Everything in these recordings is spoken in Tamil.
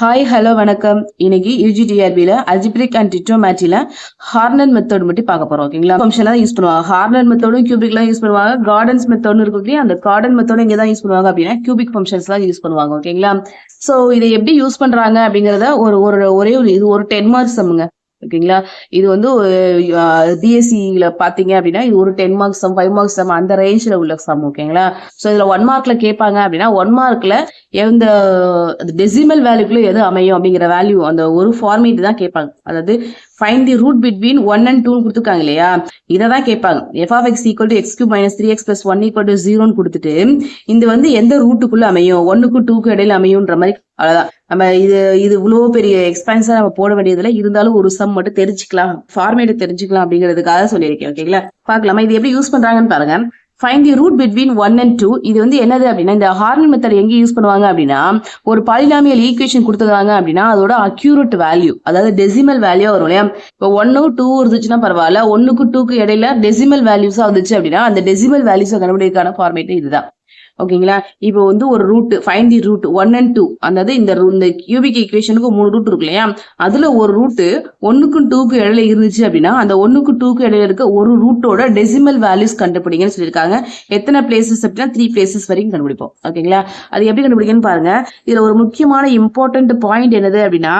ஹாய் ஹலோ வணக்கம். இன்னைக்கு யூஜிடிஆர்பியில் அல்ஜிப்ரிக் அண்ட் டிரிகோனோமெட்ரியில் ஹார்னர் மெத்தட் மட்டும் பார்க்க போறோம். ஓகேங்களா? ஃபங்க்ஷன் தான் யூஸ் பண்ணுவாங்க. ஹார்னர் மெத்தடும் கியூபிக்லாம் யூஸ் பண்ணுவாங்க. கார்டன்ஸ் மெத்தட்னு இருக்கு. அந்த கார்டன் மெத்தடும் இங்கே தான் யூஸ் பண்ணுவாங்க அப்படின்னா கியூபிக் ஃபங்க்ஷன்ஸ் தான் யூஸ் பண்ணுவாங்க. ஓகேங்களா? ஸோ இதை எப்படி யூஸ் பண்றாங்க அப்படிங்கிறத ஒரே ஒரு 10 மார்க்ஸ் சம்முங்க. ஓகேங்களா? இது வந்து பிஎஸ்சியில பாத்தீங்க அப்படின்னா இது ஒரு 10 மார்க்ஸ் சம், 5 மார்க்ஸ் சம், அந்த ரேஞ்சில் உள்ள சம். ஓகேங்களா? ஸோ இதுல 1 மார்க்ல கேட்பாங்க அப்படின்னா 1 மார்க்ல எந்த டெசிமல் வேல்யூக்குள்ள எது அமையும் அப்படிங்கிற வேல்யூ அந்த ஒரு ஃபார்மேட் தான் கேட்பாங்க. அதாவது find the root between 1 and 2 கொடுத்துருக்காங்க இல்லையா, இதை தான் கேட்பாங்க. f of x equal to x cube minus 3x plus 1 equal to 0 கொடுத்துட்டு இது வந்து எந்த ரூட்டுக்குள்ள அமையும், 1க்கும் 2க்கும் இடையில அமையும்ன்ற மாதிரி. அவ்வளவுதான். நம்ம இது இவ்வளவு பெரிய எக்ஸ்பென்ஸா நம்ம போட வேண்டியதுல இருந்தாலும் ஒரு சம் மட்டும் தெரிஞ்சுக்கலாம், ஃபார்மேட் தெரிஞ்சுக்கலாம் அப்படிங்கிறதுக்காக சொல்லியிருக்கேன். ஓகேங்களா? பார்க்கலாமா இது எப்படி யூஸ் பண்றாங்கன்னு பாருங்க. Find the root between 1 and 2. இது வந்து என்னது அப்படின்னா இந்த ஹார்னர் மெத்தட் எங்க யூஸ் பண்ணுவாங்க அப்படின்னா ஒரு பாலினாமியல் ஈக்குவேஷன் கொடுத்துருக்காங்க அப்படின்னா அதோட அக்யூரேட் வேல்யூ, அதாவது டெசிமல் வேல்யூ வரும் இல்லையா. இப்போ 1 2 இருந்துச்சுன்னா பரவாயில்ல, 1க்கும் 2க்கும் இடையில டெசிமல் வேல்யூஸா வந்துச்சு அப்படின்னா அந்த டெசிமல் வேல்யூஸை கண்டுபிடிக்கான ஃபார்மேட் இதுதான். ஓகேங்களா? இப்போ வந்து ஒரு root find the root 1 and 2, அதாவது இந்த கியூபிக் ஈக்குவேஷனுக்கு 3 ரூட் இருக்கு இல்லையா, அதுல ஒரு ரூட் 1க்கும் 2க்கும் இடையில இருந்துச்சு அப்படின்னா அந்த 1க்கும் 2க்கும் இடையில இருக்க ஒரு ரூட்டோட டெசிமல் வேல்யூஸ் கண்டுபிடிங்கன்னு சொல்லியிருக்காங்க. எத்தனை பிளேசஸ் அப்படின்னா 3 பிளேசஸ் வரைக்கும் கண்டுபிடிப்போம். ஓகேங்களா? அது எப்படி கண்டுபிடிக்கன்னு பாருங்க. இதுல ஒரு முக்கியமான இம்பார்ட்டன்ட் பாயிண்ட் என்னது அப்படின்னா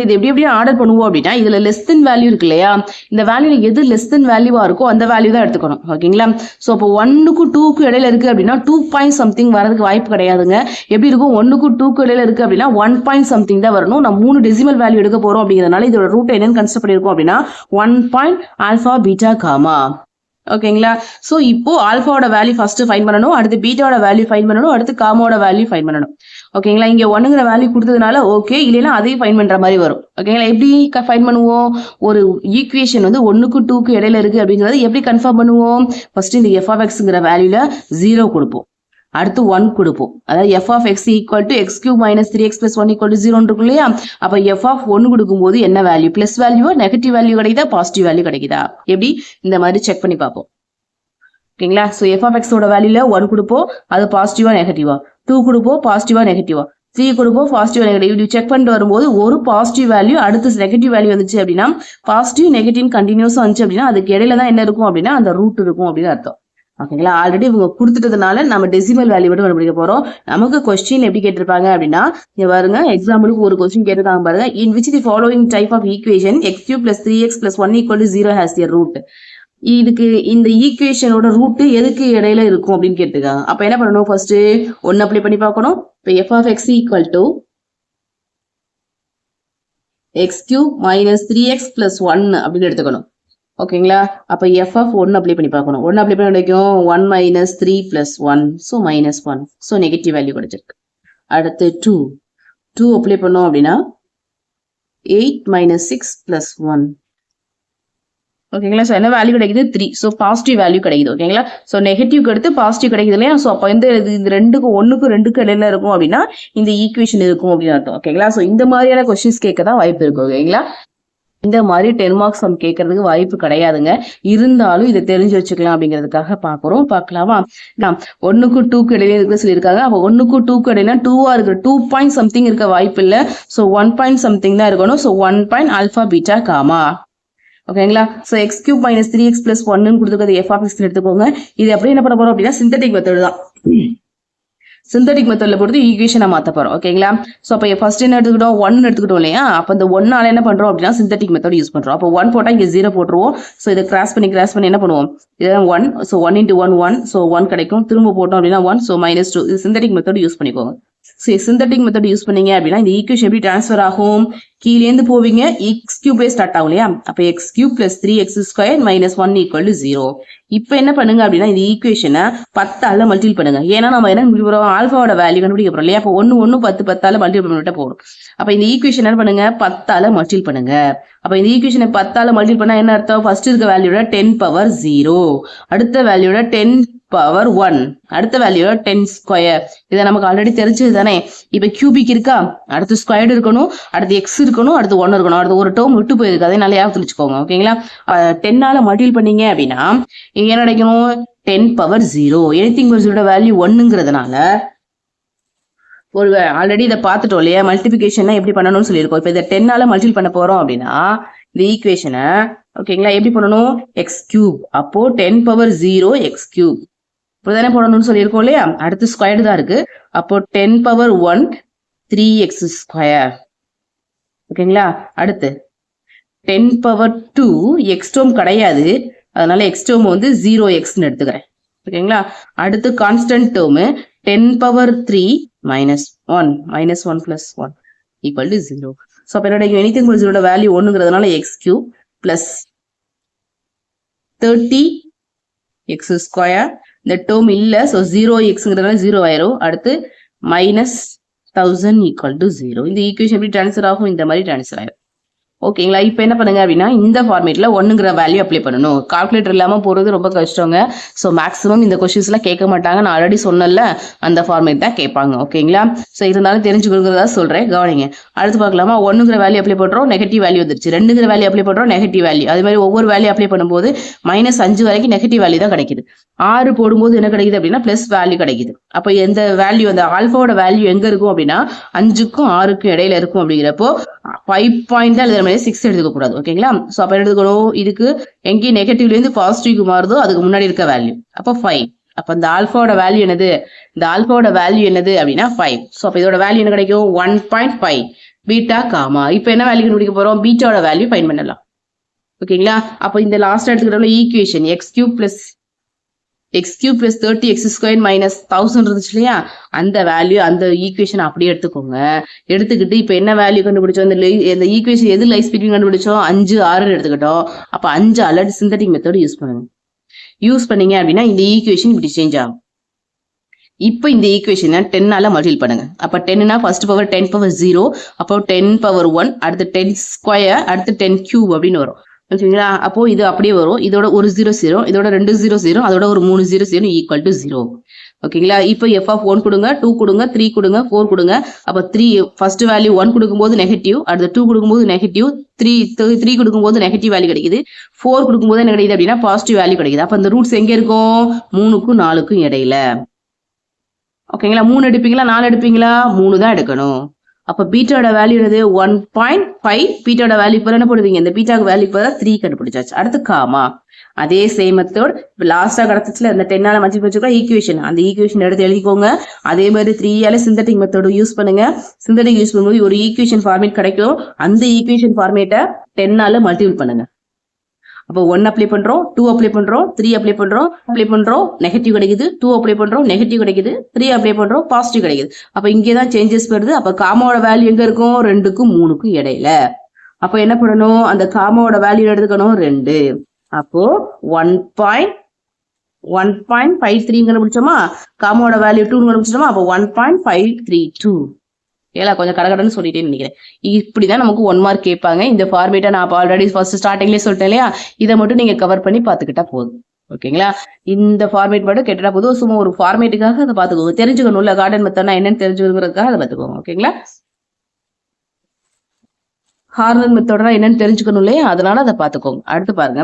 இது எப்படி ஆர்டர் பண்ணுவோம் அப்படின்னா இதுல லெஸ் தென் வேல்யூ இருக்கு இல்லையா, இந்த வேல்யூல எது லெஸ் தென் வேல்யூவா இருக்கோ அந்த வேல்யூ தான் எடுத்துக்கணும். ஓகேங்களா? ஸோ இப்போ 1க்கும் 2க்கும் இடையில இருக்கு அப்படின்னா 2 பாயிண்ட் சம்திங் வரதுக்கு வாய்ப்பு கிடையாதுங்க. எப்படி இருக்கும், 1க்கும் 2க்கும் இடையில இருக்கு அப்படின்னா 1 பாயிண்ட் சம்திங் தான் வரணும். நம்ம 3 டெசிமல் வேல்யூ எடுக்க போறோம் அப்படிங்கிறதுனால இதோட ரூட் என்னன்னு கன்சிடர் பண்ணிருக்கோம் அப்படின்னா 1 பாயிண்ட் ஆல்பா பீட்டா காமா. ஓகேங்களா? ஸோ இப்போ ஆல்பாவோட வேல்யூ ஃபர்ஸ்ட் ஃபைன் பண்ணணும், அடுத்து பீட்டாவோட வேல்யூ ஃபைன் பண்ணணும், அடுத்து காமோட வேல்யூ ஃபைன் பண்ணணும். ஓகேங்களா? இங்க 1ங்கிற வேல்யூ கொடுத்ததுனால ஓகே, இல்லைன்னா அதையும் ஃபைன் பண்ற மாதிரி வரும். ஓகேங்களா? எப்படி ஃபைன் பண்ணுவோம், ஒரு ஈக்குவேஷன் வந்து 1க்கும் 2க்கும் இடையில இருக்கு அப்படிங்கிறது எப்படி கன்ஃபார்ம் பண்ணுவோம், ஃபர்ஸ்ட் இந்த f of xங்கிற வேல்யூல 0 கொடுப்போம், அடுத்து 1 கொடுப்போம். அதாவது f of x equal to x cube minus 3x plus 1 equal to 0 இருக்கும் இல்லையா, அப்ப f of 1 கொடுக்கும்போது என்ன வேல்யூ, பிளஸ் வேல்யூவா நெகட்டிவ் வேல்யூ கிடைக்குதா பாசிட்டிவ் வேல்யூ கிடைக்குதா, எப்படி இந்த மாதிரி செக் பண்ணி பார்ப்போம். ஓகேங்களா? ஸோ f of x ஓட வேல்யூல 1 கொடுப்போம், அது பாசிட்டிவா நெகட்டிவா, 2 கொடுப்போம் பாசிட்டிவா நெகட்டிவா, 3 கொடுப்போம் பாசிட்டிவ் நெகட்டிவ். இப்படி செக் பண்ணிட்டு வரும்போது ஒரு பாசிட்டிவ் வேல்யூ அடுத்து நெகட்டிவ் வேல்யூ வந்துச்சு அப்படின்னா பாசிட்டிவ் நெகட்டிவ் கண்டினியூஸா வந்துச்சு அப்படின்னா அதுக்கு இடையில தான் என்ன இருக்கும் அப்படின்னா அந்த ரூட் இருக்கும் அப்படின்னு அர்த்தம். ஓகேங்களா? ஆல்ரெடி இவங்க கொடுத்துட்டதுனால நம்ம டெசிமல் வேல்யூ மட்டும் கண்டுபிடிக்க போறோம். நமக்கு கொஸ்டின் எப்படி கேட்டிருப்பாங்க அப்படின்னா இங்க பாருங்க, எக்ஸாம்பிளுக்கு ஒரு கொஸ்டின் கேட்டிருக்காங்க பாருங்க. In which the following type of equation x cube plus 3x plus 1 equal to 0 has a root. இதுக்கு இந்த ஈக்குவேஷனோட ரூட் எதுக்கு இடையில இருக்கும் அப்படின்னு கேட்டுருக்காங்க. அப்ப என்ன பண்ணணும், ஃபர்ஸ்ட் 1 அப்ளை பண்ணி பார்க்கணும். இப்போ f of x equal to x cube minus 3x plus 1 அப்படின்னு எடுத்துக்கணும். ஓகேங்களா? அப்ப f of 1 அப்ளை பண்ணி பார்க்கணும். 1 அப்ளை பண்ணி கிடைக்கும் 1 minus 3 plus 1, so minus 1, so negative value கிடைச்சிருக்கு. அடுத்து 2 அப்ளை பண்ணோம் அப்படின்னா 8 minus 6 plus 1. ஓகேங்களா? ஸோ என்ன வேல்யூ கிடைக்குது 3, ஸோ பாசிட்டிவ் வேல்யூ கிடைக்குது. ஓகேங்களா? ஸோ நெகட்டிவ்க்கு அடுத்து பாசிட்டிவ் கிடைக்குது இல்லையா, ஸோ அப்போ இந்த 1க்கும் 2க்கும் இடையில இருக்கும் அப்படின்னா இந்த ஈக்குவேஷன் இருக்கும் அப்படின்னு அர்த்தம். ஓகேங்களா? ஸோ இந்த மாதிரியான கொஸ்டின்ஸ் கேட்க தான் வாய்ப்பு இருக்கு. ஓகேங்களா? இந்த மாதிரி 10 மார்க்ஸ் சம் கேட்கறதுக்கு வாய்ப்பு கிடையாதுங்க. இருந்தாலும் இதை தெரிஞ்சு வச்சுக்கலாம் அப்படிங்கிறதுக்காக பார்க்கலாமா? 1க்கும் 2க்கும் இடையில இருக்க சொல்லியிருக்காங்க. அப்போ 1க்கும் 2க்கும் இடையில 2வா இருக்கிற 2 பாயிண்ட் சம்திங் இருக்க வாய்ப்பு இல்லை. ஸோ 1 பாயிண்ட் சம்திங் தான் இருக்கணும். So 1 point alpha beta gamma. ஓகேங்களா? So x cube minus 3x plus 1 கொடுத்துருக்கிறது f of x எடுத்துக்கோங்க. இது எப்படி என்ன பண்ண போறோம் அப்படின்னா சிந்தட்டிக் மெத்தட் தான். சிந்தட்டிக் மெத்தட்ல பொறுத்து ஈக்குவேஷனை மாற்ற போறோம். ஓகேங்களா? ஸோ அப்போ ஃபர்ஸ்ட் என்ன எடுத்துக்கிட்டோம், 1 எடுத்துக்கிட்டோம் இல்லையா, அப்போ இந்த 1ஆல என்ன பண்றோம் அப்படின்னா சிந்தட்டிக் மெத்தட் யூஸ் பண்றோம். அப்போ 1 போட்டா இங்க 0 போட்டுருவோம். ஸோ இதை கிராஸ் பண்ணி என்ன பண்ணுவோம், இதுதான் 1, ஸோ 1 into 1 1, ஸோ 1 கிடைக்கும். திரும்ப போட்டோம் அப்படின்னா 1, ஸோ -2. இது சிந்தட்டிக் மெத்தட் யூஸ் பண்ணிக்கோங்க. சரி, சிந்தட்டிக் மெத்தட் யூஸ் பண்ணீங்க அப்படின்னா இந்த ஈக்குவேஷன் எப்படி டிரான்ஸ்ஃபர் ஆகும், கீழேந்து போவீங்க, x cube ஸ்டார்ட் ஆகும் இல்லையா, அப்ப x cube plus 3x square minus 1 equal to 0. இப்ப என்ன பண்ணுங்க அப்படின்னா இந்த ஈக்குவேஷனை 10ஆல மல்டிபிள் பண்ணுங்க. ஏன்னா நம்ம என்ன ஆல்பாவோட வேல்யூ கண்டுபிடிக்க போறோம் இல்லையா, அப்போ 1 1 10 10ஆல மல்டிபிள் பண்ணிட்டா போதும். அப்ப இந்த ஈக்குவேஷன் என்ன பண்ணுங்க 10ஆல மல்டிபிள் பண்ணுங்க. அப்ப இந்த ஈக்குவேஷனை 10ஆல மல்டிபிள் பண்ணா என்ன அர்த்தம், ஃபர்ஸ்ட் இருக்க வேல்யூட 10 பவர் 0, அடுத்த வேல்யூட 10 பவர் 1, அடுத்த வேல்யூட 10 ஸ்கொயர். இதை நமக்கு ஆல்ரெடி தெரிஞ்சது தானே. இப்ப கியூபிக் இருக்கா, அடுத்து ஸ்கொயர்டு இருக்கணும், அடுத்து எக்ஸ் இருக்கணும், அடுத்து 1 இருக்கணும், அடுத்து ஒரு டேர்ம் விட்டு போயிருக்கு, அதே நல்லா ஞாபகத்துல வச்சுக்கோங்க. ஓகேங்களா? 10ஆல மல்டிபிள் பண்ணீங்க அப்படின்னா இங்க என்ன கிடைக்கணும் 10 பவர் 0. எனிதிங் பவர் 0 வேல்யூ 1ங்கிறதுனால ஒரு ஆல்ரெடி இதை பார்த்துட்டோம் இல்லையா, மல்டிபிகேஷன் எப்படி பண்ணணும்னு சொல்லியிருக்கோம். இப்போ இதை 10ஆல மல்டிபிள் பண்ண போறோம் அப்படின்னா இந்த ஈக்குவேஷனை ஓகேங்களா எப்படி பண்ணணும், எக்ஸ் கியூப். அப்போ 10⁻0 எக்ஸ் கியூப் இப்படிதானே போடணும்னு சொல்லியிருக்கோம் இல்லையா. அடுத்து ஸ்கொயர்டு தான் இருக்கு. அப்போ 10⁻1 3x². ஓகேங்களா. அடுத்து 10⁻2 எக்ஸ் டேர்ம் கிடையாது, அதனால எக்ஸ் டேர்ம் வந்து 0x எடுத்துக்கிறேன். ஓகேங்களா. அடுத்து கான்ஸ்டன்ட் டேர்மு 10⁻3 -1 -1 + 1 = 0. ஸோ அப்போ என்னோட எனிதிங் = 0 வேல்யூ 1ங்கிறதுனால x³ + 30x². இந்த டேர்ம் இல்லை, ஸோ 0xங்கிறதுனால 0 ஆயிரும். அடுத்து -1000 = 0. இந்த ஈக்குவேஷன் எப்படி ட்ரான்ஸ்ஃபர் ஆகும், இந்த மாதிரி ட்ரான்ஸ்ஃபர் ஆயிரும். ஓகேங்களா. இப்போ என்ன பண்ணுங்க அப்படின்னா இந்த ஃபார்மேட்டில் 1ங்கிற வேல்யூ அப்ளை பண்ணணும். கால்குலேட்டர் இல்லாமல் போகிறது ரொம்ப கஷ்டங்க. ஸோ மேக்ஸிமம் இந்த கொஸ்டின்ஸ்லாம் கேட்க மாட்டாங்க. நான் ஆல்ரெடி சொன்னல அந்த ஃபார்மேட் தான் கேட்பாங்க. ஓகேங்களா. ஸோ இருந்தாலும் தெரிஞ்சுக்கிறதா சொல்கிறேன், கவனிங்க. அடுத்து பார்க்கலாமா. 1ங்கிற வேல்யூ அப்ளை பண்ணுறோம், நெகட்டிவ் வேல்யூ வந்துருச்சு. 2ங்கிற வேல்யூ அப்ளை பண்ணுறோம், நெகட்டிவ் வேல்யூ. அது மாதிரி ஒவ்வொரு வேல்யூ அப்ளை பண்ணும்போது -5 வரைக்கும் நெகட்டிவ் வேல்யூ தான் கிடைக்குது. 6 போடும்போது என்ன கிடைக்குது அப்படின்னா ப்ளஸ் வேல்யூ கிடைக்குது. அப்போ எந்த வேல்யூ அந்த ஆல்ஃபாவோட வேல்யூ எங்கே இருக்கும் அப்படின்னா 5க்கும் 6க்கும் இடையில இருக்கும். அப்படிங்கிறப்போ 5 பாயிண்ட் தான் எழுதுற மாதிரி 6 எடுத்துக்க கூடாது. ஓகேங்களா. ஸோ அப்போ எடுத்துக்கணும், இதுக்கு எங்கேயும் நெகட்டிவ்லேருந்து பாசிட்டிவ்க்கு மாறுதோ அதுக்கு முன்னாடி இருக்க வேல்யூ. அப்போ 5. அப்போ இந்த ஆல்ஃபாவோட வேல்யூ என்னது, இந்த ஆல்ஃபாவோட வேல்யூ என்னது அப்படின்னா 5. ஸோ அப்போ இதோட வேல்யூ என்ன கிடைக்கும், 1.5 பீட்டா காமா. இப்போ என்ன வேல்யூ கண்டுபிடிக்க போறோம், பீட்டாவோட வேல்யூ ஃபைண்ட் பண்ணலாம். ஓகேங்களா. அப்போ இந்த லாஸ்ட் எடுத்துக்கிட்டோம்னா ஈக்குவேஷன் x³ + 30x² - 1000 இருந்துச்சு இல்லையா, அந்த வேல்யூ அந்த ஈக்குவேஷன் அப்படியே எடுத்துக்கோங்க. எடுத்துக்கிட்டு இப்போ என்ன வேல்யூ கண்டுபிடிச்சோம், இந்த ஈக்குவேஷன் எது லைஸ் பிட்வீன் கண்டுபிடிச்சோம், 5 6 எடுத்துக்கிட்டோம். அப்போ 5 ஆல்ரெடி சிந்தட்டிக் மெத்தட் யூஸ் பண்ணுங்க. யூஸ் பண்ணீங்க அப்படின்னா இந்த ஈக்குவேஷன் இப்படி சேஞ்ச் ஆகும். இப்போ இந்த ஈக்குவேஷனை 10ஆல மல்டிபிள் பண்ணுங்க. அப்போ 10னா ஃபர்ஸ்ட் பவர் 10⁻0, அப்போ 10⁻1, அடுத்து 10², அடுத்து 10³ அப்படின்னு வரும். ஓகேங்களா. அப்போ இது அப்படியே வரும். இதோட ஒரு 0 0, இதோட 2 0 0, அதோட ஒரு 3 0 0 = 0. ஓகேங்களா. இப்போ f(1) கொடுங்க, 2 கொடுங்க, 3 கொடுங்க, 4 கொடுங்க. அப்போ 3 ஃபர்ஸ்ட் வேல்யூ 1 கொடுக்கும்போது நெகட்டிவ், அடுத்து 2 கொடுக்கும்போது நெகட்டிவ், 3 கொடுக்கும்போது நெகட்டிவ் வேல்யூ கிடைக்குது, 4 கொடுக்கும்போது என்ன கிடைக்குது அப்படின்னா பாசிட்டிவ் வேல்யூ கிடைக்குது. அப்போ இந்த ரூட்ஸ் எங்கே இருக்கும், 3க்கும் 4க்கும் இடையில. ஓகேங்களா. 3 எடுப்பீங்களா 4 எடுப்பீங்களா, 3 தான் எடுக்கணும். அப்போ பீட்டாவோட வேல்யூ என்னது 1.5. பீட்டாவோட வேல்யூ இப்போ என்ன போடுவீங்க, இந்த பீட்டாவுக்கு வேல்யூ இப்போ 3 கண்டுபிடிச்சாச்சு. அடுத்து காமா. அதே சேம் மெத்தட் இப்போ லாஸ்ட்டாக கிடச்சிச்சுல இந்த 10ஆல மல்டிபிள் வச்சுக்கோ ஈக்குவேஷன், அந்த ஈக்குவேஷன் எடுத்து எழுதிக்கோங்க. அதே மாதிரி 3ஆல சிந்தட்டிக் மெத்தட் யூஸ் பண்ணுங்க. சிந்தட்டிக் யூஸ் பண்ணும்போது ஒரு ஈக்குவேஷன் ஃபார்மேட் கிடைக்கும். அந்த ஈக்குவேஷன் ஃபார்மேட்டை 10ஆல மல்டிபிள் பண்ணுங்க. அப்போ 1 அப்ளை பண்றோம், 2 அப்ளை பண்றோம், 3 அப்ளை பண்றோம், நெகட்டிவ் கிடைக்குது, 2 அப்ளை பண்றோம், நெகட்டிவ் கிடைக்குது, 3 அப்ளை பண்றோம், பாசிட்டிவ் கிடைக்குது. அப்போ இங்கே தான் சேஞ்சஸ் வருது. அப்போ காமாவோட வேல்யூ எங்க இருக்கும், 2க்கும் 3க்கும் இடையில. அப்போ என்ன பண்ணணும், அந்த காமாவோட வேல்யூ எடுத்துக்கணும் 2. அப்போ 1.53 கண்டுபிடிச்சோமா, காமாவோட வேல்யூ 2 கண்டுபிடிச்சோமா, அப்போ 1.532. ஏலா கொஞ்சம் கடகடன்னு சொல்லிட்டேன்னு நினைக்கிறேன். இப்படிதான் நமக்கு 1 மார்க் கேட்பாங்க. இந்த ஃபார்மேட்டை நான் ஆல்ரெடி ஃபர்ஸ்ட் ஸ்டார்டிங்லேயே சொல்லிட்டேன் இல்லையா, இதை மட்டும் நீங்க கவர் பண்ணி பார்த்துக்கிட்டா போதும். ஓகேங்களா. இந்த ஃபார்மேட் மட்டும் கேட்டா போதும். சும்மா ஒரு ஃபார்மேட்டுக்காக அதை பார்த்துக்கோங்க, தெரிஞ்சுக்கணும்ல கார்டன் மெத்தட்னா என்னன்னு தெரிஞ்சுக்கிறதுக்காக அதை பார்த்துக்கோங்க. ஓகேங்களா. ஹார்னர் மெத்தட்னா என்னன்னு தெரிஞ்சுக்கணும் இல்லையா, அதனால அதை பார்த்துக்கோங்க. அடுத்து பாருங்க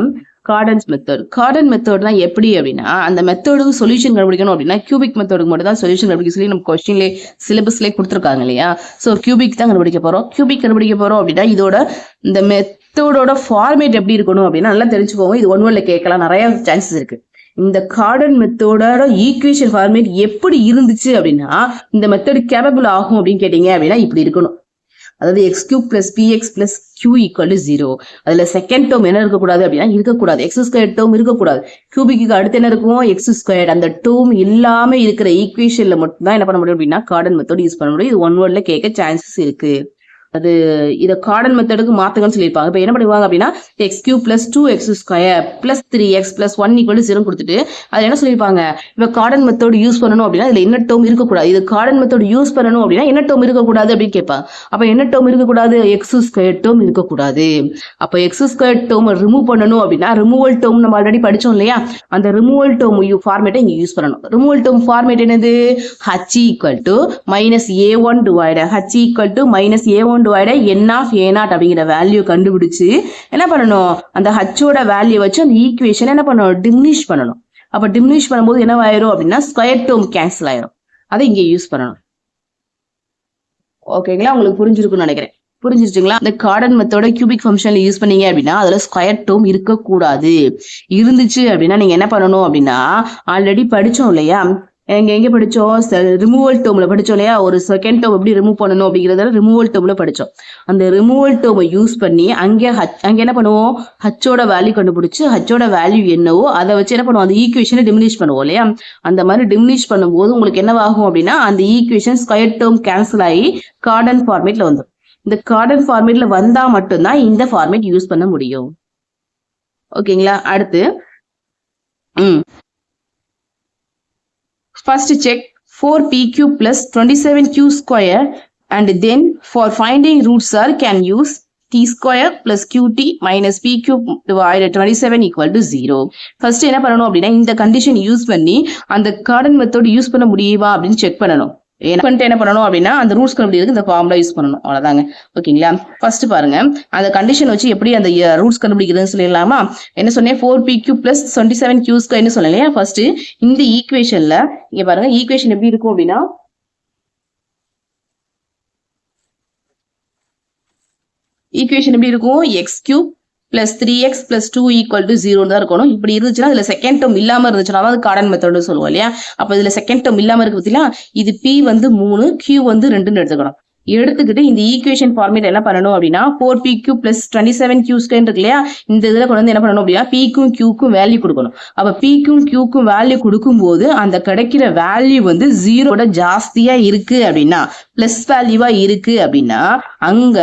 கார்டன்ஸ் மெத்தட். கார்டன் மெத்தட்னா எப்படி அப்படின்னா, அந்த மெத்தடுக்கு சொல்யூஷன் கண்டுபிடிக்கணும் அப்படின்னா கியூபிக் மெத்தடுக்கு மட்டும் தான் சொல்யூஷன் கண்டுபிடிக்க சொல்லி நம்ம கொஸ்டின்லேயே சிலபஸ்லேயே கொடுத்துருக்காங்க இல்லையா. ஸோ கியூபிக் தான் கண்டுபிடிக்க போறோம். கியூபிக் கண்டுபிடிக்க போறோம் அப்படின்னா இதோட இந்த மெத்தடோட ஃபார்மேட் எப்படி இருக்கணும் அப்படின்னா நல்லா தெரிஞ்சுக்கோங்க. இது 1 வேர்ட்ல கேட்கலாம், நிறைய சான்சஸ் இருக்கு. இந்த கார்டன் மெத்தடோட ஈக்குவேஷன் ஃபார்மேட் எப்படி இருந்துச்சு அப்படின்னா இந்த மெத்தட் கேப்பபிள் ஆகும் அப்படின்னு கேட்டீங்க அப்படின்னா இப்படி இருக்கணும். அதாவது x³ + px + q = 0. அதுல செகண்ட் டேர்ம் என்ன இருக்கக்கூடாது அப்படின்னா இருக்கக்கூடாது, x² டேர்ம் இருக்கக்கூடாது. கியூபிக்கு அடுத்து என்ன இருக்கும், x². அந்த டேர்ம் இல்லாம இருக்கிற ஈக்குவேஷன்ல மட்டும் தான் என்ன பண்ண முடியும் அப்படின்னா கார்டன் மெத்தட் யூஸ் பண்ண முடியும். இது 1 வேர்ட்ல கேட்க சான்சஸ் இருக்கு. அது இதை கார்டன் மெத்தடுக்கு மாத்துங்கன்னு சொல்லியிருப்பாங்க. இப்போ என்ன பண்ணுவாங்க அப்படின்னா x³ + 2x² + 3x + 1 = 0 கொடுத்துட்டு அது என்ன சொல்லியிருப்பாங்க, இப்போ கார்டன் மெத்தட் யூஸ் பண்ணணும் அப்படின்னா இதுல என்ன டேர்ம் இருக்கக்கூடாது, இது கார்டன் மெத்தட் யூஸ் பண்ணணும் அப்படின்னா என்ன டேர்ம் இருக்கக்கூடாது அப்படின்னு கேட்பாங்க. அப்போ என்ன டேர்ம் இருக்கக்கூடாது, x² டேர்ம் இருக்கக்கூடாது. அப்போ x² டேர்ம் ரிமூவ் பண்ணணும் அப்படின்னா ரிமூவல் டேர்ம் நம்ம ஆல்ரெடி படிச்சோம் இல்லையா, அந்த ரிமூவல் டேர்ம் ஃபார்மேட்டை இங்க யூஸ் பண்ணணும். ரிமூவல் டேர்ம் ஃபார்மேட் என்னது, h = -a1 h = -a1 n(a0) அப்படிங்கிற வேல்யூ கண்டுபிடிச்சு என்ன பண்ணணும், அந்த ஹச்சோட வேல்யூ வச்சு அந்த ஈக்குவேஷன் என்ன பண்ணணும், டிமினிஷ் பண்ணணும். அப்ப டிமினிஷ் பண்ணும்போது என்ன ஆயிரும் அப்படின்னா ஸ்கொயர் டேர்ம் கேன்சல் ஆயிரும். அதை இங்க யூஸ் பண்ணணும். ஓகேங்களா, உங்களுக்கு புரிஞ்சிருக்கும்னு நினைக்கிறேன். புரிஞ்சிருச்சுங்களா? இந்த கார்டன் மெத்தோட கியூபிக் ஃபங்க்ஷன்ல யூஸ் பண்ணீங்க அப்படின்னா அதுல ஸ்கொயர் டேர்ம் இருக்கக்கூடாது. இருந்துச்சு அப்படின்னா நீங்க என்ன பண்ணணும் அப்படின்னா, ஆல்ரெடி படிச்சோம் இல்லையா, எங்க படிச்சோம், ரிமூவல் டேர்ம்ல படிச்சோம் இல்லையா, ஒரு செகண்ட் டேர்ம் எப்படி ரிமூவ் பண்ணணும் அப்படிங்கறத ரிமூவல் டேர்ம்ல படிச்சோம். அந்த ரிமூவல் டேர்மை யூஸ் பண்ணி அங்க என்ன பண்ணுவோம், ஹச்சோட வேல்யூ கண்டுபிடிச்சு ஹச்சோட வேல்யூ என்னவோ அதை வச்சு என்ன பண்ணுவோம், அந்த ஈக்குவேஷனை டிமினிஷ் பண்ணுவோம் இல்லையா. அந்த மாதிரி டிமினிஷ் பண்ணும்போது உங்களுக்கு என்னவாகும் அப்படின்னா அந்த ஈக்குவேஷன் ஸ்கொயர் டேர்ம் கேன்சல் ஆகி கார்டன் ஃபார்மேட்ல வந்துடும். இந்த கார்டன் ஃபார்மேட்ல வந்தா மட்டும்தான் இந்த ஃபார்மேட் யூஸ் பண்ண முடியும். ஓகேங்களா, அடுத்து first check 4p³ plus 27q square and then for finding roots sir can use t square plus qt minus p³ divided 27 equal to 0. first என்ன பண்ணணும் அப்படின்னா இந்த கண்டிஷன் யூஸ் பண்ணி அந்த கார்டன் மெத்தட் யூஸ் பண்ண முடியுமா அப்படின்னு செக் பண்ணணும். என்ன பண்ணணும் அப்படின்னா அந்த ரூட்ஸ் கண்டுபிடிக்கிறதுக்கு இந்த ஃபார்முலா யூஸ் பண்ணணும், அவ்வளவுதாங்க. ஓகேங்களா, ஃபர்ஸ்ட் பாருங்க அந்த கண்டிஷன் வச்சு எப்படி அந்த ரூட்ஸ் கண்டுபிடிக்கிறதுன்னு சொல்லிடலாமா. என்ன சொன்னேன், 4p³ plus 27q square சொல்லலையா. ஃபர்ஸ்ட் இந்த ஈக்குவேஷன்ல இங்க பாருங்க, ஈக்குவேஷன் எப்படி இருக்கும் அப்படின்னா ஈக்குவேஷன் எப்படி இருக்கும், x³ plus 3x plus 2 equal to 0 தான் இருக்கணும். இப்படி இருந்துச்சுன்னா இதுல செகண்ட் டேர்ம் இல்லாம இருந்துச்சுன்னா அது கார்டன் மெத்தட் சொல்லுவோம் இல்லையா. அப்ப இதுல செகண்ட் டேர்ம் இல்லாம இருக்கு பார்த்தீங்களா, இது p வந்து 3 q வந்து 2ன்னு எடுத்துக்கணும். எடுத்துக்கிட்டு இந்த ஈக்குவேஷன் ஃபார்மேட் என்ன பண்ணணும் அப்படின்னா 4p³ plus 27q square இருக்கு இல்லையா, இந்த இதுல கொண்டு வந்து என்ன பண்ணணும் அப்படின்னா p-க்கும் q-க்கும் வேல்யூ கொடுக்கணும். அப்ப p-க்கும் q-க்கும் வேல்யூ கொடுக்கும்போது அந்த கிடைக்கிற வேல்யூ வந்து 0 ஜாஸ்தியா இருக்கு அப்படின்னா, பிளஸ் வேல்யூவா இருக்கு அப்படின்னா அங்க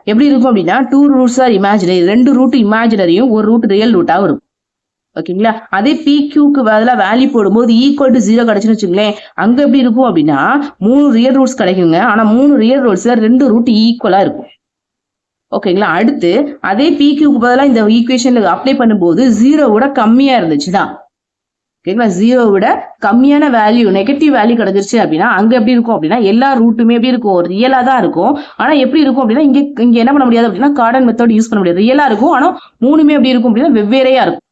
எப்படி இருக்கும் அப்படின்னா 2 ரூட்ஸ் ஆர் இமேஜினரி, 2 ரூட் இமேஜினரியும் ஒரு ரூட் ரியல் ரூட்டாவும் இருக்கும். ஓகேங்களா, அதே p-க்கு பதிலா வேல்யூ போடும்போது ஈக்குவல் டு 0 கிடைச்சுன்னு வச்சுங்களேன், அங்க எப்படி இருக்கும் அப்படின்னா 3 ரியல் ரூட்ஸ் கிடைக்குங்க. ஆனா 3 ரியல் ரூட்ஸ்ல 2 ரூட் ஈக்குவலா இருக்கும். ஓகேங்களா, அடுத்து அதே p-க்கு பதிலா இந்த ஈக்குவேஷன்ல அப்ளை பண்ணும்போது 0 விட கம்மியா இருந்துச்சுதான். ஓகேங்களா, 0 விட கம்மியான வேல்யூ நெகட்டிவ் வேல்யூ கிடைச்சிருச்சு அப்படின்னா அங்க எப்படி இருக்கும் அப்படின்னா எல்லா ரூட்டுமே எப்படி இருக்கும், ரியலா தான் இருக்கும். ஆனா எப்படி இருக்கும் அப்படின்னா இங்க என்ன பண்ண முடியாது அப்படின்னா கார்டன் மெத்தட் யூஸ் பண்ண முடியாது. ரியலா இருக்கும், ஆனா மூணுமே எப்படி இருக்கும் அப்படின்னா வெவ்வேறையா இருக்கும்.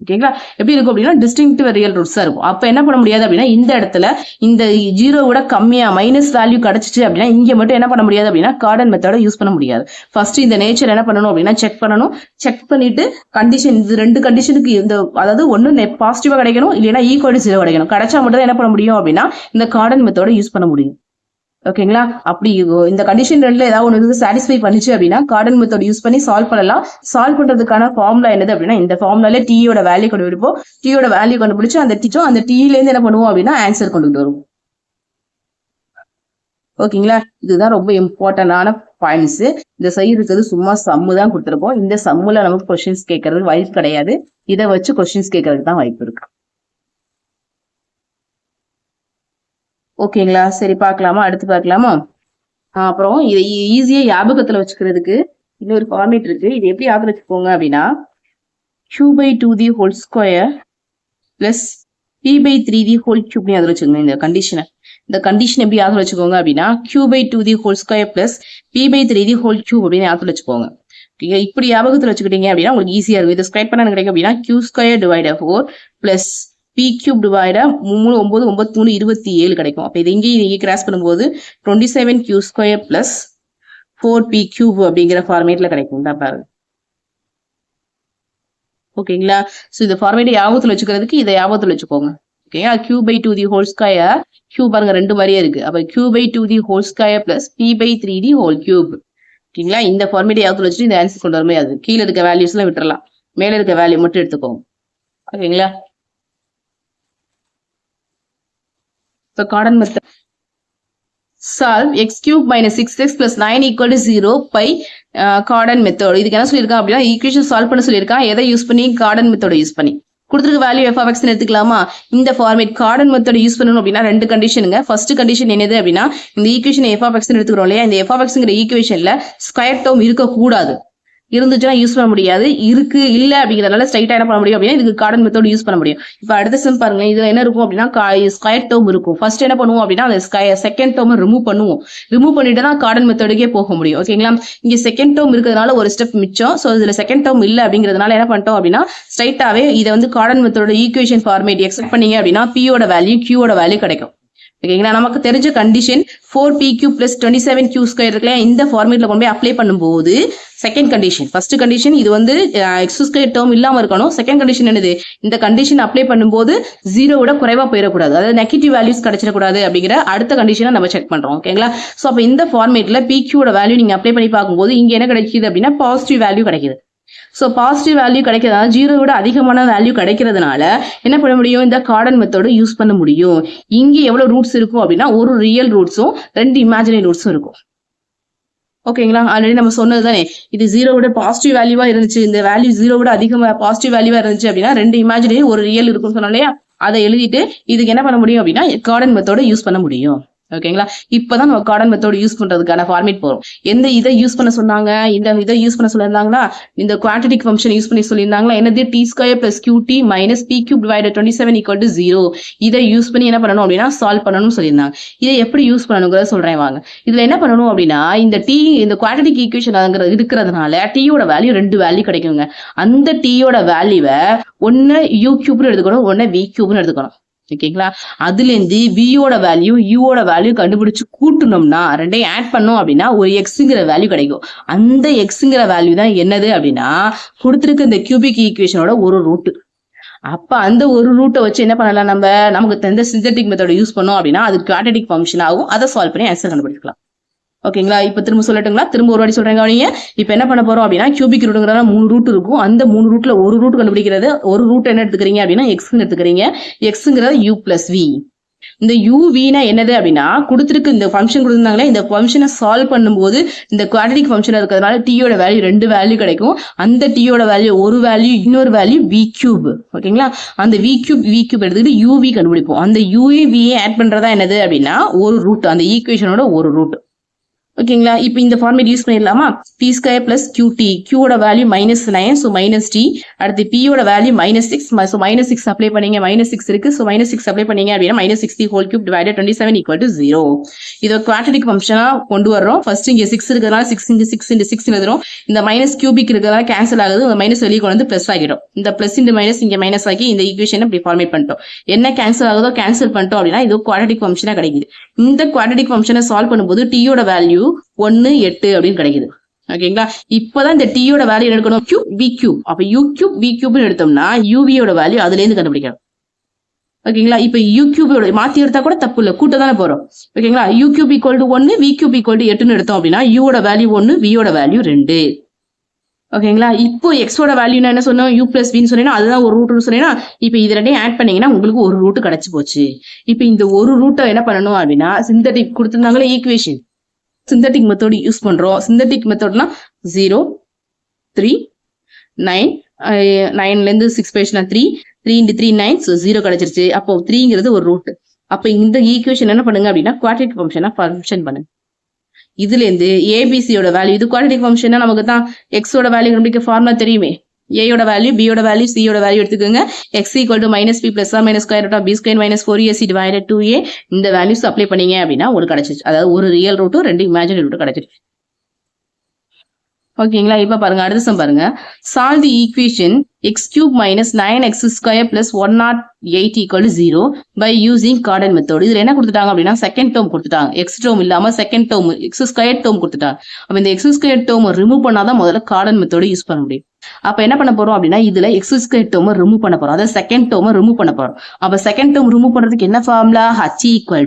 ஓகேங்களா, எப்படி இருக்கும் அப்படின்னா டிஸ்டிங்க்டிவ் ரியல் ரூட்ஸா இருக்கும். அப்ப என்ன பண்ண முடியாது அப்படின்னா இந்த இடத்துல இந்த 0 விட கம்மியா மைனஸ் வேல்யூ கிடைச்சிச்சு அப்படின்னா இங்க மட்டும் என்ன பண்ண முடியாது அப்படின்னா கார்டன் மெத்தட யூஸ் பண்ண முடியாது. ஃபர்ஸ்ட் இந்த நேச்சர் என்ன பண்ணணும் அப்படின்னா செக் பண்ணணும். செக் பண்ணிட்டு கண்டிஷன் இது 2 கண்டிஷனுக்கு இந்த அதாவது ஒன்னு பாசிட்டிவா கிடைக்கணும், இல்லைன்னா ஈக்குவல் டு 0 கிடைக்கணும். கிடைச்சா மட்டும் தான் என்ன பண்ண முடியும் அப்படின்னா இந்த கார்டன் மெத்தட யூஸ் பண்ண முடியும். ஓகேங்களா, அப்படி இந்த கண்டிஷன் 2ல ஏதாவது ஒன்று சாட்டிஸ்ஃபை பண்ணிச்சு அப்படின்னா கார்டன் மெத்தட் யூஸ் பண்ணி சால்வ் பண்ணலாம். சால்வ் பண்றதுக்கான ஃபார்முலா என்னது அப்படின்னா இந்த ஃபார்முலால டீயோட வேல்யூ கண்டுபிடிப்போம். டீயோட வேல்யூ கண்டுபிடிச்சு அந்த டீல இருந்து என்ன பண்ணுவோம் அப்படின்னா ஆன்சர் கொண்டு வருவோம். ஓகேங்களா, இதுதான் ரொம்ப இம்பார்ட்டன்டான பாயிண்ட்ஸ். இந்த சைடு இருக்கிறது சும்மா சம்மு தான் கொடுத்துருப்போம். இந்த சம்முல நமக்கு கொஸ்டின்ஸ் கேட்கறதுக்கு வாய்ப்பு கிடையாது. இதை வச்சு கொஸ்டின்ஸ் கேட்கறதுக்கு தான் வாய்ப்பு இருக்கு. ஓகேங்களா, சரி பார்க்கலாமா, அடுத்து பார்க்கலாமா. அப்புறம் இதை ஈஸியா ஞாபகத்துல வச்சுக்கிறதுக்கு இன்னொரு ஃபார்மேட் இருக்கு. இது எப்படி ஞாபகம் வச்சுக்கோங்க அப்படின்னா q/2 the whole square plus p/3 the whole cube ஞாபகம் வச்சுக்கோங்க. இந்த கண்டிஷன் எப்படி ஞாபகம் வச்சுக்கோங்க அப்படின்னா q/2 the whole square plus p/3 the whole cube அப்படின்னு ஞாபகம் வச்சுக்கோங்க. இப்படி ஞாபகத்துல வச்சுக்கிட்டீங்க அப்படின்னா உங்களுக்கு ஈஸியா இருக்கும். இதை ஸ்கொயர் பண்ண கிடைக்கும் அப்படின்னா q² divided 4 plus p³ divided 3 9 9 3 27 கிடைக்கும். அப்ப இது இங்கே கிராஸ் பண்ணும்போது 27q² plus 4p³ அப்படிங்கிற ஃபார்மேட்ல கிடைக்கும் தான் பாருங்க. ஓகேங்களா, சோ இந்த ஃபார்மேட் ஞாபகத்துல வச்சுக்கிறதுக்கு இதை ஞாபகத்துல வச்சுக்கோங்க. ஓகேங்களா, q/2 the whole square q பாருங்க 2 மாதிரியே இருக்கு. அப்ப q/2 the whole square plus p/3 the whole cube. ஓகேங்களா, இந்த ஃபார்மேட் ஞாபகத்துல வச்சுட்டு இந்த ஆன்சர் கொண்டு வரமே. அது கீழே இருக்க வேல்யூஸ் எல்லாம் விட்டுறலாம், மேல இருக்க வேல்யூ மட்டும் எடுத்துக்கோங்க. ஓகேங்களா, so garden method solve x³ minus 6x plus 9 equal to 0 by garden method. இதுக்கு என்ன சொல்லியிருக்கான் அப்படின்னா ஈக்குவேஷன் சால்வ் பண்ண சொல்லியிருக்கான். எதை யூஸ் பண்ணி, கார்டன் மெத்தட் யூஸ் பண்ணி. கொடுத்துருக்க வேல்யூ f(x) எடுத்துக்கலாமா. இந்த ஃபார்மேட் கார்டன் மெத்தட் யூஸ் பண்ணணும் அப்படின்னா 2 கண்டிஷனுங்க. ஃபர்ஸ்ட் கண்டிஷன் என்னது அப்படின்னா இந்த ஈக்குவேஷன் f(x) எடுத்துக்கிறோம் இல்லையா, இந்த f(x)ங்கிற ஈக்குவேஷன்ல ஸ்கொயர் டேர்ம் இருக்கக்கூடாது. இருந்துச்சுன்னா யூஸ் பண்ண முடியாது. இருக்கு இல்ல அப்படிங்கறதுனால ஸ்ட்ரைட்டா என்ன பண்ண முடியும் அப்படின்னா இதுக்கு கார்டன் மெத்தட் யூஸ் பண்ண முடியும். இப்ப அடுத்த சம் பாருங்க, இதுல என்ன இருக்கும் அப்படின்னா ஸ்கொயர் டேர்ம் இருக்கும். ஃபர்ஸ்ட் என்ன பண்ணுவோம் அப்படின்னா அந்த செகண்ட் டேர்ம் ரிமூவ் பண்ணுவோம். ரிமூவ் பண்ணிட்டு தான் கார்டன் மெத்தடுக்கே போக முடியும். ஓகேங்களா, இங்க செகண்ட் டேர்ம் இருக்கிறதுனால ஒரு ஸ்டெப் மிச்சம். சோ இதுல செகண்ட் டேர்ம் இல்ல அப்படிங்கிறதுனால என்ன பண்ணிட்டோம் அப்படின்னா ஸ்ட்ரைட்டாவே இதை வந்து கார்டன் மெத்தடோட ஈக்குவேஷன் ஃபார்மேட் எக்ஸ்பெக்ட் பண்ணீங்க அப்படின்னா p யோட வேல்யூ q யோட வேல்யூ கிடைக்கும். ஓகேங்களா. நமக்கு தெரிஞ்ச கண்டிஷன் 4pq plus 27q² இருக்குல்ல, இந்த ஃபார்மேட்ல கொண்டு போய் அப்ளை பண்ணும்போது செகண்ட் கண்டிஷன், ஃபர்ஸ்ட் கண்டிஷன் இது வந்து x² டேர்ம் இல்லாம இருக்கணும். செகண்ட் கண்டிஷன் என்னது, இந்த கண்டிஷன் அப்ளை பண்ணும்போது 0 விட குறைவா போயிடக்கூடாது, அதாவது நெகட்டிவ் வேல்யூஸ் கிடைச்சிடக்கூடாது அப்படிங்கிற அடுத்த கண்டிஷனை நம்ம செக் பண்றோம். ஓகேங்களா. ஸோ அப்போ இந்த ஃபார்மேட்ல pqோட வேல்யூ நீங்க அப்ளை பண்ணி பார்க்கும்போது இங்க என்ன கிடைக்குது அப்படின்னா பாசிட்டிவ் வேல்யூ கிடைக்குது. ஸோ பாசிட்டிவ் வேல்யூ கிடைக்கிறதுனால 0 விட அதிகமான வேல்யூ கிடைக்கிறதுனால என்ன பண்ண முடியும், இந்த கார்டன் மெத்தோட யூஸ் பண்ண முடியும். இங்கே எவ்வளவு ரூட்ஸ் இருக்கும் அப்படின்னா ஒரு ரியல் ரூட்ஸும் 2 இமேஜினரி ரூட்ஸும் இருக்கும். ஓகேங்களா. ஆல்ரெடி நம்ம சொன்னது தானே, இது 0 விட பாசிட்டிவ் வேல்யூவா இருந்துச்சு, இந்த வேல்யூ 0 விட அதிகமா பாசிட்டிவ் வேல்யூவா இருந்துச்சு அப்படின்னா 2 இமேஜினரி ஒரு ரியல் இருக்கும்னு சொன்னோம் இல்லையா, அதை எழுதிட்டு இதுக்கு என்ன பண்ண முடியும் அப்படின்னா கார்டன் மெத்தோட யூஸ் பண்ண முடியும். ஓகேங்களா. இப்பதான் நம்ம கார்டன் மெத்தோட யூஸ் பண்றதுக்கான ஃபார்மேட் போறோம். எந்த இதை யூஸ் பண்ண சொன்னாங்க, இந்த இதை யூஸ் பண்ண சொல்லியிருந்தாங்களா, இந்த குவாட்ரடிக் ஃபங்க்ஷன் யூஸ் பண்ணி சொல்லியிருந்தாங்களா, என்னது t² plus qt minus p³ divided 27 equal to 0. இதை யூஸ் பண்ணி என்ன பண்ணணும் அப்படின்னா சால்வ் பண்ணணும்னு சொல்லியிருந்தாங்க. இதை எப்படி யூஸ் பண்ணணுங்கிறத சொல்றேன் வாங்க. இதுல என்ன பண்ணணும் அப்படின்னா இந்த குவாட்ரடிக் ஈக்குவேஷன் இருக்கிறதுனால t-யோட வேல்யூ 2 வேல்யூ கிடைக்குங்க. அந்த t-யோட வேல்யூவை ஒன்னு u³ எடுத்துக்கணும், ஒன்னு v³ எடுத்துக்கணும். ஓகேங்களா. அதுல இருந்து வியோட வேல்யூ யூவோட வேல்யூ கண்டுபிடிச்சு கூட்டணும்னா ரெண்டையும் ஆட் பண்ணோம் அப்படின்னா ஒரு எக்ஸுங்கிற வேல்யூ கிடைக்கும். அந்த எக்ஸுங்கிற வேல்யூ தான் என்னது அப்படின்னா கொடுத்துருக்க இந்த கியூபிக் ஈக்குவேஷனோட ஒரு ரூட். அப்ப அந்த ஒரு ரூட்டை வச்சு என்ன பண்ணலாம், நமக்கு தெரிந்த சிந்தட்டிக் மெத்தட் யூஸ் பண்ணோம் அப்படின்னா அது குவாட்ரடிக் ஃபங்க்ஷன் ஆகும். அதை சால்வ் பண்ணி ஆன்சர் கண்டுபிடிக்கலாம். ஓகேங்களா. இப்ப திரும்ப சொல்லட்டுங்களா, திரும்ப ஒரு வாட்டி சொல்றேங்க. நீங்க இப்ப என்ன பண்ண போறோம் அப்படின்னா கியூபிக் ரூட்டுங்கிறத 3 ரூட் இருக்கும். அந்த 3 ரூட்ல ஒரு ரூட் கண்டுபிடிக்கிறது, ஒரு ரூட் என்ன எடுத்துக்கிறீங்க அப்படின்னா எக்ஸ்ன்னு எடுத்துக்கிறீங்க. எக்ஸ்ங்கிறது u plus v. இந்த uv-னா என்னது அப்படின்னா கொடுத்துருக்கு இந்த ஃபங்க்ஷன் கொடுத்துருந்தாங்களே, இந்த ஃபங்க்ஷனை சால்வ் பண்ணும்போது இந்த குவாட்ரடிக் ஃபங்க்ஷன் இருக்கிறதுனால t-யோட வேல்யூ 2 வேல்யூ கிடைக்கும். அந்த t-யோட வேல்யூ ஒரு வேல்யூ, இன்னொரு வேல்யூ v³. ஓகேங்களா. அந்த v³ எடுத்துக்கிட்டு uv கண்டுபிடிப்போம். அந்த uv ஆட் பண்றதா என்னது அப்படின்னா ஒரு ரூட், அந்த ஈக்குவேஷனோட ஒரு ரூட். ஓகேங்களா. இப்போ இந்த ஃபார்மேட் யூஸ் பண்ணிடலாமா, t² plus qt, qோட வேல்யூ -9 ஸோ -t, அடுத்து p-யோட வேல்யூ -6 ஸோ -6 அப்ளை பண்ணீங்க, -6 இருக்கு ஸோ -6 அப்ளை பண்ணீங்க அப்படின்னா -60 whole cube divided 27 equal to 0. இதை குவாட்ரடிக் ஃபங்க்ஷனா கொண்டு வர்றோம். ஃபர்ஸ்ட் இங்க 6 இருக்கிறதுனால 6 × 6 × 6 எழுதுறோம். இந்த மைனஸ் கியூபிக் இருக்கிறதா கேன்சல் ஆகுது, இந்த மைனஸ் வெளியே கொண்டு வந்து பிளஸ் ஆகிடும். இந்த பிளஸ் இந்த மைனஸ் இங்க மைனஸ் ஆகி இந்த ஈக்குவேஷன் இப்படி ஃபார்மேட் பண்ணிட்டோம். என்ன கேன்சல் ஆகுதோ கேன்சல் பண்ணிட்டோம் அப்படின்னா இது குவாட்ரடிக் ஃபங்க்ஷனா கிடைக்குது. இந்த குவாட்ரடிக் ஃபங்க்ஷனை சால்வ் பண்ணும்போது t-யோட வேல்யூ 1 8 அப்படின்னு கிடைக்குது. ஓகேங்களா. இப்பதான் இந்த t-யோட வேல்யூ எடுக்கணும் v³. அப்ப u³ v³ எடுத்தோம்னா uv-யோட வேல்யூ அதுல இருந்து கண்டுபிடிக்கணும். ஓகேங்களா. இப்ப u³ மாத்தி எடுத்தா கூட தப்பு இல்ல, கூட்ட தானே போறோம். ஓகேங்களா. u³ = 1 v³ = 8 எடுத்தோம் அப்படின்னா u-வோட வேல்யூ 1 v-யோட வேல்யூ 2. ஓகேங்களா. இப்போ எக்ஸோட வேல்யூனா என்ன சொன்னோம், u plus v சொன்னீங்கன்னா அதுதான் ஒரு ரூட்னு சொன்னீங்கன்னா இப்போ இது ரெண்டையும் ஆட் பண்ணீங்கன்னா உங்களுக்கு ஒரு ரூட் கிடைச்சு போச்சு. இப்போ இந்த ஒரு ரூட்டை என்ன பண்ணணும் அப்படின்னா சிந்தட்டிக் கொடுத்துருந்தாங்களே ஈக்குவேஷன், சிந்தட்டிக் மெத்தட் யூஸ் பண்றோம். சிந்தட்டிக் மெத்தட்னா 0 3 9 9ல இருந்து 6 போயிடுச்சுன்னா 3 3 × 3 9 ஸோ 0 கிடைச்சிருச்சு. அப்போ 3ங்கிறது ஒரு ரூட். அப்போ இந்த ஈக்குவேஷன் என்ன பண்ணுங்க அப்படின்னா குவாட்ரடிக் ஃபங்க்ஷனா ஃபங்க்ஷன் பண்ணுங்க. இதுல இருந்து ஏபிசியோட வேல்யூ, இது குவாட்ரடிக் ஃபங்க்ஷனா நமக்கு தான் எக்ஸோட வேல்யூ கண்டுபிடிக்க ஃபார்முலா தெரியுமே, ஏயோட வேல்யூ பியோட வேல்யூ சியோட வேல்யூ எடுத்துக்கோங்க. x = -p + or -√b² - 4ac divided 2a. இந்த வேல்யூஸ் அப்ளை பண்ணீங்க அப்படின்னா ஒரு கிடைச்சிச்சு, அதாவது ஒரு ரியல் ரூட்டும் 2 இமேஜினரி ரூட்டும் கிடைச்சிருச்சு. ஓகேங்களா. இப்ப பாருங்க அடுத்த சம் பாருங்க. Solve the equation x³ - 9x² + 108 = 0 by using garden method. இதுல என்ன கொடுத்துட்டாங்க அப்படின்னா செகண்ட் டேர்ம் கொடுத்துட்டாங்க, எக்ஸ் டேர்ம் இல்லாம செகண்ட் டேர்ம் x² டேர்ம் கொடுத்துட்டாங்க. அப்ப இந்த x² டேர்ம் ரிமூவ் பண்ணாதான் முதல்ல கார்டன் மெத்தட் யூஸ் பண்ண முடியும். அப்ப என்ன பண்ண போறோம் அப்படின்னா இதுல x² டேர்ம் ரிமூவ் பண்ண போறோம், அதாவது செகண்ட் டேர்ம் ரிமூவ் பண்ண போறோம். அப்ப செகண்ட் டேர்ம் ரிமூவ் பண்றதுக்கு என்ன formula, h =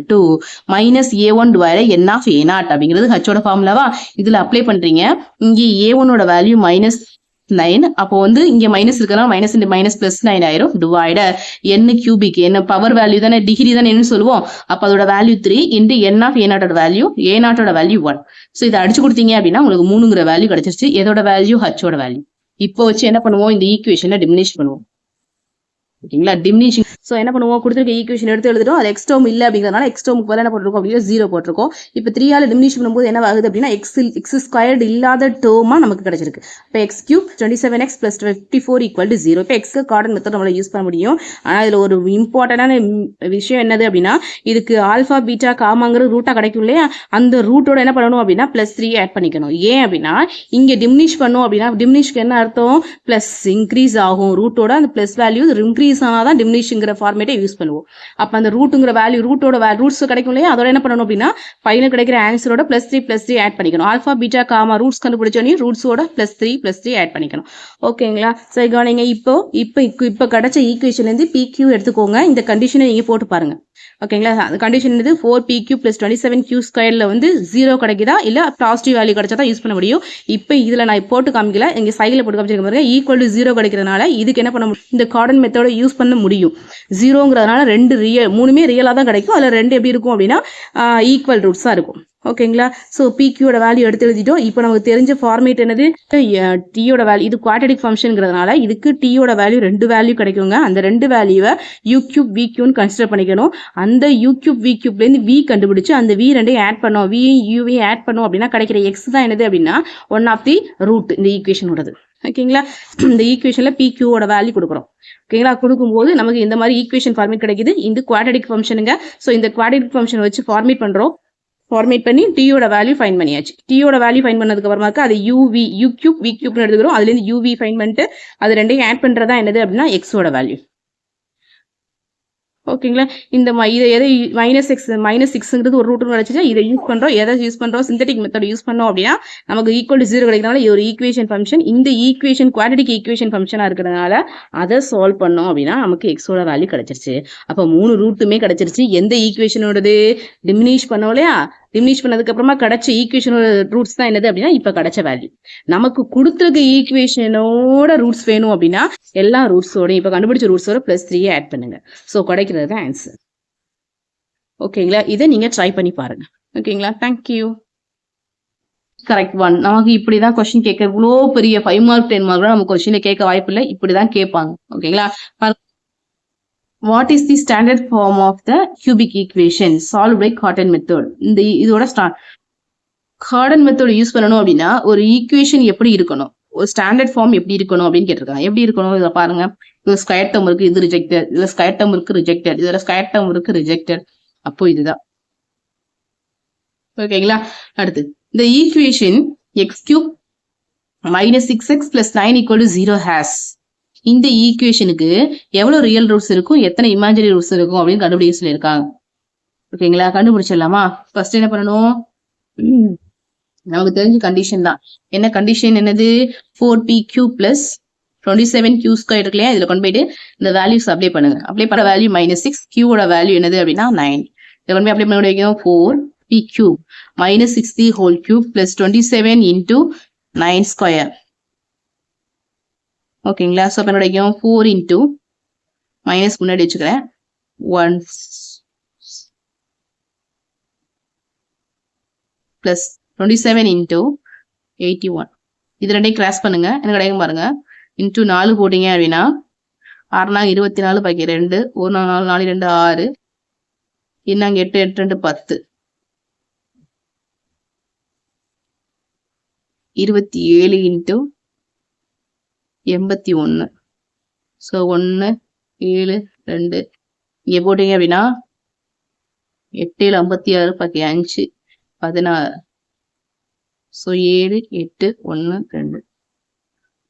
-a1 / n of a0 அப்படிங்கிறது ஹச்சோட ஃபார்முலாவா. இதுல அப்ளை பண்றீங்க. இங்க a1ஓட வேல்யூ -9, அப்போ வந்து இங்க மைனஸ் இருக்கிறதுனால மைனஸ் இன்டு மைனஸ் பிளஸ் 9 ஆயிரும். டிவைடர் n³ என்ன பவர் வேல்யூ தானே, டிகிரி தானே என்ன சொல்லுவோம். அப்ப அதோட value 3 × n of a0 value, a0ஓட வேல்யூ 1. ஸோ இதை அடிச்சு கொடுத்தீங்க அப்படின்னா உங்களுக்கு 3ங்கிற வேல்யூ கிடைச்சிருச்சு. எதோட வேல்யூ, ஹச்சோட வேல்யூ. இப்போ வச்சு என்ன பண்ணுவோம், இந்த ஈக்குவேஷனை டிமினிஷ் பண்ணுவோம். ஓகேங்களா. டிமினிஷிங். ஸோ என்ன பண்ணுவோம், கொடுத்துருக்க ஈக்குவேஷன் எடுத்து எழுதுறோம். அது எக்ஸ் டேர்ம் இல்லை அப்படிங்கிறதுனால எக்ஸ் டேர்முக்கு பதிலாக என்ன போட்டிருக்கோம் அப்படின்னா 0 போட்டிருக்கோம். இப்போ 3ஆல் டிமினிஷ் பண்ணும்போது என்ன ஆகுது அப்படின்னா x² இல்லாத டேர்மா நமக்கு கிடைச்சிருக்கு. இப்போ x³ 27x + 54 = 0. இப்போ எக்ஸ்க்கு கார்டன் மெத்தட் நம்மளால யூஸ் பண்ண முடியும். ஆனால் இதில் ஒரு இம்பார்ட்டன்டான விஷயம் என்னது அப்படின்னா இதுக்கு ஆல்ஃபா பீட்டா காமாங்கிற ரூட்டா கிடைக்கும் இல்லையா, அந்த ரூட்டோட என்ன பண்ணணும் அப்படின்னா +3 ஆட் பண்ணிக்கணும். ஏன் அப்படின்னா இங்கே டிமினிஷ் பண்ணோம் அப்படின்னா டிமினிஷ்க்கு என்ன அர்த்தம், பிளஸ் இன்க்ரீஸ் ஆகும், ரூட்டோட அந்த பிளஸ் வேல்யூ இன்க்ரீஸ் இன்க்ரீஸ் ஆனாதான் டிமினிஷ்ங்கிற ஃபார்மேட்டை யூஸ் பண்ணுவோம். அப்போ அந்த ரூட்டுங்கிற வேல்யூ ரூட்ஸ் கிடைக்கும் இல்லையா, அதோட என்ன பண்ணணும் அப்படின்னா ஃபைனல் கிடைக்கிற ஆன்சரோட +3 ஆட் பண்ணிக்கணும். ஆல்ஃபா பீட்டா காமா ரூட்ஸ் கண்டுபிடிச்சோன்னே ரூட்ஸோட +3 ஆட் பண்ணிக்கணும். ஓகேங்களா? சரி கவனிங்க. இப்போ கிடைச்ச ஈக்குவேஷன்லேருந்து PQ எடுத்துக்கோங்க. இந்த கண்டிஷனை நீங்கள் போட்டு பாருங்க. ஓகேங்களா? அந்த கண்டிஷன் வந்து 4PQ + 27Q² வந்து 0 கிடைக்குதா இல்லை பாசிட்டிவ் வேல்யூ கிடைச்சா தான் யூஸ் பண்ண முடியும். இப்போ இதில் நான் போட்டு காமிக்கல, இங்கே சைடில் போட்டு காமிச்சிருக்க பாருங்க. = 0 கிடைக்கிறதுனால இதுக்கு என்ன பண்ண முடியும், இந்த கார்டன் மெத்தடை யூஸ் பண்ண முடியும். 0ங்கிறதுனால 2 3மே ரியலாக தான் கிடைக்கும். அதில் 2 எப்படி இருக்கும் அப்படின்னா ஈக்குவல் ரூட்ஸாக இருக்கும். ஓகேங்களா? ஸோ PQயோட வேல்யூ எடுத்து எழுதிட்டோம். இப்போ நமக்கு தெரிஞ்ச ஃபார்மேட் என்னது, Tயோட வேல்யூ. இது குவாட்ரடிக் ஃபங்க்ஷனுங்கிறதுனால இதுக்கு Tயோட வேல்யூ 2 வேல்யூ கிடைக்குங்க. அந்த 2 வேல்யூவை U³ V³ கன்சிடர் பண்ணிக்கணும். அந்த U³ V³ V கண்டுபிடிச்சு அந்த V ரெண்டையும் ஆட் பண்ணோம், Uவையும் ஆட் பண்ணோம் அப்படின்னா கிடைக்கிற X தான் என்னது அப்படின்னா ஒன் ஆஃப் தி ரூட் இந்த ஈக்குவேஷனோடது. ஓகேங்களா? இந்த ஈக்குவேஷனில் PQவோட வேல்யூ கொடுக்குறோம். ஓகேங்களா? கொடுக்கும்போது நமக்கு இந்த மாதிரி ஈக்குவேஷன் ஃபார்மேட் கிடைக்குது. இந்த குவாட்ரடிக் ஃபங்க்ஷனுங்க. ஸோ இந்த குவாட்ரடிக் ஃபங்க்ஷன் வச்சு ஃபார்மேட் பண்ணுறோம். ஃபார்மேட் பண்ணி Tயோட வேல்யூ ஃபைன் பண்ணியாச்சு. Tயோட வேல்யூ ஃபைன் பண்ணதுக்கு அப்புறமாக்க அது U³ V³ எடுத்துக்கிறோம். அதுலேருந்து UV ஃபைன் பண்ணிட்டு அது ரெண்டையும் ஆட் பண்ணுறதா என்னது அப்படின்னா Xோட வேல்யூ. ஓகேங்களா? இந்த இதை எதை -6ங்கிறது ஒரு ரூட்டு கிடைச்சிச்சா, இதை யூஸ் பண்ணுறோம். எதை யூஸ் பண்ணுறோம், சிந்தட்டிக் மெத்தட் யூஸ் பண்ணோம் அப்படின்னா நமக்கு = 0 கிடைக்கிறதுனால ஒரு ஈக்குவேஷன் ஃபங்க்ஷன். இந்த ஈக்குவேஷன் குவாட்ரடிக் ஈக்குவேஷன் ஃபங்க்ஷனாக இருக்கிறதுனால அதை சால்வ் பண்ணோம் அப்படின்னா நமக்கு Xோட வேல்யூ கிடைச்சிருச்சு. அப்போ 3 ரூட்டுமே கிடைச்சிருச்சு. எந்த ஈக்குவேஷனோடது டிமினிஷ் பண்ணோம் இல்லையா, டிமினிஷ் பண்ணதுக்கு அப்புறமா கிடைச்ச ஈக்குவேஷனோட ரூட்ஸ் தான் என்னது அப்படின்னா இப்போ கிடைச்ச வேல்யூ. நமக்கு கொடுத்துருக்க ஈக்குவேஷனோட ரூட்ஸ் வேணும் அப்படின்னா எல்லா ரூட்ஸோட இப்போ கண்டுபிடிச்ச ரூட்ஸோட +3 ஆட் பண்ணுங்க. ஸோ கிடைக்கிறது தான் ஆன்சர். ஓகேங்களா? இதை நீங்கள் ட்ரை பண்ணி பாருங்க. ஓகேங்களா? தேங்க்யூ. Correct one. நமக்கு இப்படி தான் கொஸ்டின் கேட்க, இவ்வளோ பெரிய 5 மார்க் 10 மார்க்லாம் நம்ம கொஸ்டினை கேட்க வாய்ப்பு இல்லை. இப்படி தான் கேட்பாங்க. ஓகேங்களா? What is the standard form of the cubic equation solved by Cartan method? இந்த இதோட கார்டன் மெத்தட் யூஸ் பண்ணணும் அப்படின்னா ஒரு ஈக்குவேஷன் எப்படி இருக்கணும், ஒரு ஸ்டாண்டர்ட் ஃபார்ம் எப்படி இருக்கணும் அப்படின்னு கேட்டிருக்காங்க. எப்படி இருக்கணும் இதை பாருங்க. இது ஸ்கொயர் டேர்ம் இருக்கு, இது ரிஜெக்டட். இதுல ஸ்கொயர் டேர்ம் இருக்கு, ரிஜெக்டட். இதுல ஸ்கொயர் டேர்ம் இருக்கு, ரிஜெக்டட். அப்போ இதுதான். ஓகேங்களா? அடுத்து இந்த ஈக்குவேஷன் x³ - 6x + 9 = 0 ஹேஸ். இந்த ஈக்குவேஷனுக்கு எவ்வளவு ரியல் ரூட்ஸ் இருக்கும், எத்தனை இமேஜினரி ரூட்ஸ் இருக்கும் அப்படின்னு கண்டுபிடிக்க சொல்லியிருக்காங்க. ஓகேங்களா? கண்டுபிடிச்சிடலாமா? ஃபர்ஸ்ட் என்ன பண்ணணும், நமக்கு தெரிஞ்ச கண்டிஷன் தான். என்ன கண்டிஷன் என்னது, 4PQ + 27Q² இருக்கு இல்லையா, இதுல கொண்டு போயிட்டு இந்த வேல்யூஸ் அப்ளை பண்ணுங்க. அப்ளை பண்ண வேல்யூ -6, Qவோட வேல்யூ என்னது அப்படின்னா 9. இதை கொண்டு போய் அப்ளை பண்ண வைக்கும். 4PQ - 6³ + 27 × 9². ஓகேங்களா? ஸோ அப்போ கிடைக்கும் 4 × மைனஸ் முன்னாடி வச்சுக்கிறேன் 1 + 27 × 81. இது ரெண்டையும் கிராஸ் பண்ணுங்க. என்ன கிடைக்கும் பாருங்க. × 4 போட்டீங்க அப்படின்னா 6 × 24 பாக்கி 2, 1 4 4 2 6, இன்னும் 8 8 2 10, 27 × 81. ஸோ 1 7 2 இங்கே போட்டீங்க அப்படின்னா 8 7 56 பாக்கி 5 16. ஸோ 7 8 1 2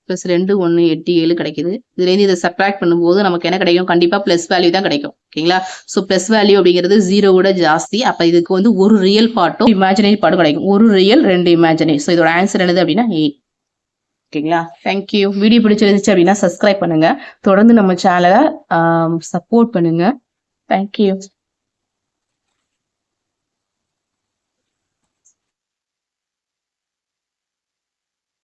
ப்ளஸ் 2 1 8 7 கிடைக்குது. இதுலேருந்து இதை சப்ராக்ட் பண்ணும்போது நமக்கு என்ன கிடைக்கும், கண்டிப்பாக ப்ளஸ் வேல்யூ தான் கிடைக்கும். ஓகேங்களா? ஸோ ப்ளஸ் வேல்யூ அப்படிங்கிறது 0 ஜாஸ்தி. அப்போ இதுக்கு வந்து ஒரு ரியல் பார்ட்டும் இமேஜினரி பார்ட்டும் கிடைக்கும். ஒரு ரியல் 2 இமேஜினரி. ஸோ இதோட ஆன்சர் என்னது அப்படின்னா 8. ஓகேங்களா? தேங்க்யூ. வீடியோ பிடிச்சிருந்துச்சு அப்படின்னா சப்ஸ்கிரைப் பண்ணுங்க. தொடர்ந்து நம்ம சேனலை சப்போர்ட் பண்ணுங்க. தேங்க்யூ.